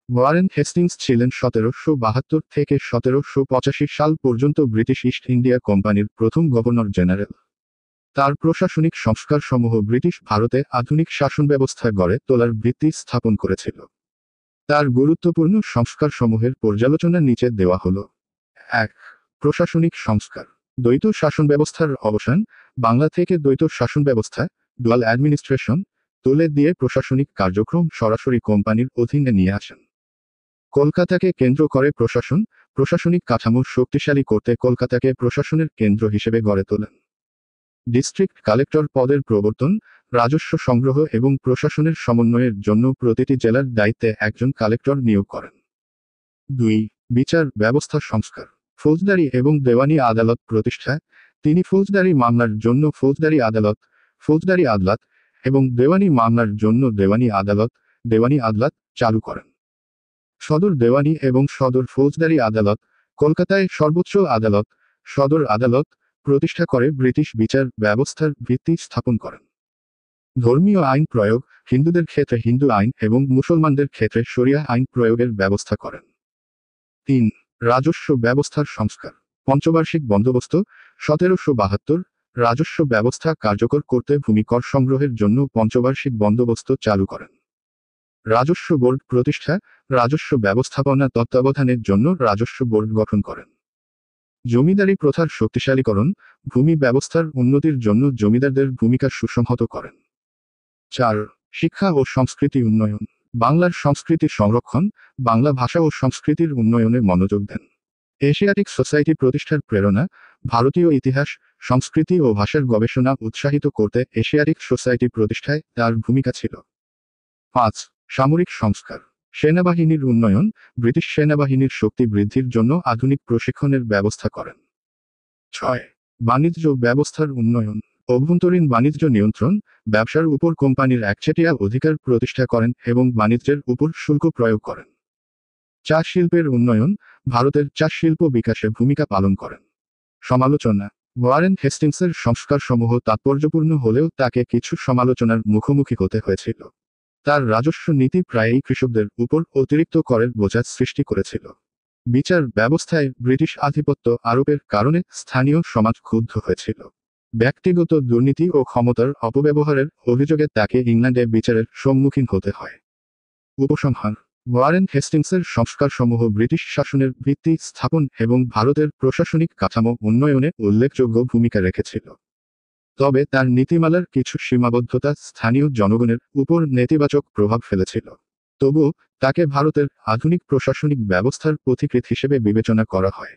Warren Hastings ছিলেন 1772 থেকে 1785 সাল পর্যন্ত ব্রিটিশ ইস্ট ইন্ডিয়া কোম্পানির প্রথম গভর্নর জেনারেল। তার প্রশাসনিক সংস্কারসমূহ ব্রিটিশ ভারতে আধুনিক শাসন ব্যবস্থা গড়ে তোলার ভিত্তি স্থাপন করেছিল। তার গুরুত্বপূর্ণ সংস্কারসমূহের পর্যালোচনা নিচে দেওয়া হল। 1. প্রশাসনিক সংস্কার। দ্বৈত শাসন ব্যবস্থার অবসান। বাংলা থেকে দ্বৈত শাসন ব্যবস্থা ডুয়াল অ্যাডমিনিস্ট্রেশন তুলে দিয়ে প্রশাসনিক কার্যক্রম সরাসরি কোম্পানির অধীনে নিয়ে আসেন। কলকাতাকে কেন্দ্র করে প্রশাসনিক কাঠামো শক্তিশালী করতে কলকাতাকে প্রশাসনের কেন্দ্র হিসেবে গড়ে তোলেন। ডিস্ট্রিক্ট কালেক্টর পদের প্রবর্তন। রাজস্ব সংগ্রহ এবং প্রশাসনের সমন্বয়ের জন্য প্রতিটি জেলার দায়িত্বে একজন কালেক্টর নিয়োগ করেন। 2. বিচার ব্যবস্থা সংস্কার। ফৌজদারি এবং দেওয়ানি আদালত প্রতিষ্ঠা। তিনি ফৌজদারি মামলার জন্য ফৌজদারি আদালত এবং দেওয়ানি মামলার জন্য দেওয়ানি আদালত চালু করেন। সদর দেওয়ানি এবং সদর ফৌজদারি আদালত, কলকাতায় সর্বোচ্চ আদালত, সদর আদালত প্রতিষ্ঠা করে ব্রিটিশ বিচার ব্যবস্থার ভিত্তি স্থাপন করেন। ধর্মীয় আইন প্রয়োগ। হিন্দুদের ক্ষেত্রে হিন্দু আইন এবং মুসলমানদের ক্ষেত্রে শরিয়া আইন প্রয়োগের ব্যবস্থা করেন। 3. রাজস্ব ব্যবস্থার সংস্কার। পঞ্চবার্ষিক বন্দোবস্ত। 1772 রাজস্ব ব্যবস্থা কার্যকর করতে ভূমি কর সংগ্রহের জন্য পঞ্চবার্ষিক বন্দোবস্ত চালু করেন। রাজস্ব বোর্ড প্রতিষ্ঠা। রাজস্ব ব্যবস্থাপনা তত্ত্বাবধানের জন্য রাজস্ব বোর্ড গঠন করেন। জমিদারি প্রথার শক্তিশালীকরণ। ভূমি ব্যবস্থার উন্নতির জন্য জমিদারদের ভূমিকা সুসংহত করেন। 4. শিক্ষা ও সংস্কৃতি উন্নয়ন। বাংলার সংস্কৃতি সংরক্ষণ, বাংলা ভাষা ও সংস্কৃতির উন্নয়নে মনোযোগ দেন। এশিয়াটিক সোসাইটি প্রতিষ্ঠার প্রেরণা। ভারতীয় ইতিহাস, সংস্কৃতি ও ভাষার গবেষণা উৎসাহিত করতে এশিয়াটিক সোসাইটি প্রতিষ্ঠায় তার ভূমিকা ছিল। 5. সামরিক সংস্কার। সেনাবাহিনীর উন্নয়ন। ব্রিটিশ সেনাবাহিনীর শক্তি বৃদ্ধির জন্য আধুনিক প্রশিক্ষণের ব্যবস্থা করেন। 6. বাণিজ্য ব্যবস্থার উন্নয়ন। অভ্যন্তরীণ বাণিজ্য নিয়ন্ত্রণ। ব্যবসার উপর কোম্পানির একচেটিয়া অধিকার প্রতিষ্ঠা করেন এবং বাণিজ্যের উপর শুল্ক প্রয়োগ করেন। চা শিল্পের উন্নয়ন। ভারতের চা শিল্প বিকাশে ভূমিকা পালন করেন। সমালোচনা। ওয়ারেন হেস্টিংসের সংস্কারসমূহ তাৎপর্যপূর্ণ হলেও তাকে কিছু সমালোচনার মুখোমুখি হতে হয়েছিল। তার রাজস্ব নীতি প্রায়ই কৃষকদের উপর অতিরিক্ত করের বোঝা সৃষ্টি করেছিল। বিচার ব্যবস্থায় ব্রিটিশ আধিপত্য আরোপের কারণে স্থানীয় সমাজ ক্ষুব্ধ হয়েছিল। ব্যক্তিগত দুর্নীতি ও ক্ষমতার অপব্যবহারের অভিযোগে তাকে ইংল্যান্ডে বিচারের সম্মুখীন হতে হয়। উপসংহার। ওয়ারেন হেস্টিংসের সংস্কারসমূহ ব্রিটিশ শাসনের ভিত্তি স্থাপন এবং ভারতের প্রশাসনিক কাঠামো উন্নয়নে উল্লেখযোগ্য ভূমিকা রেখেছিল। তবে তার নীতিমালার কিছু সীমাবদ্ধতা স্থানীয় জনগণের উপর নেতিবাচক প্রভাব ফেলেছিল। তবুও তাকে ভারতের আধুনিক প্রশাসনিক ব্যবস্থার পথিকৃৎ হিসেবে বিবেচনা করা হয়।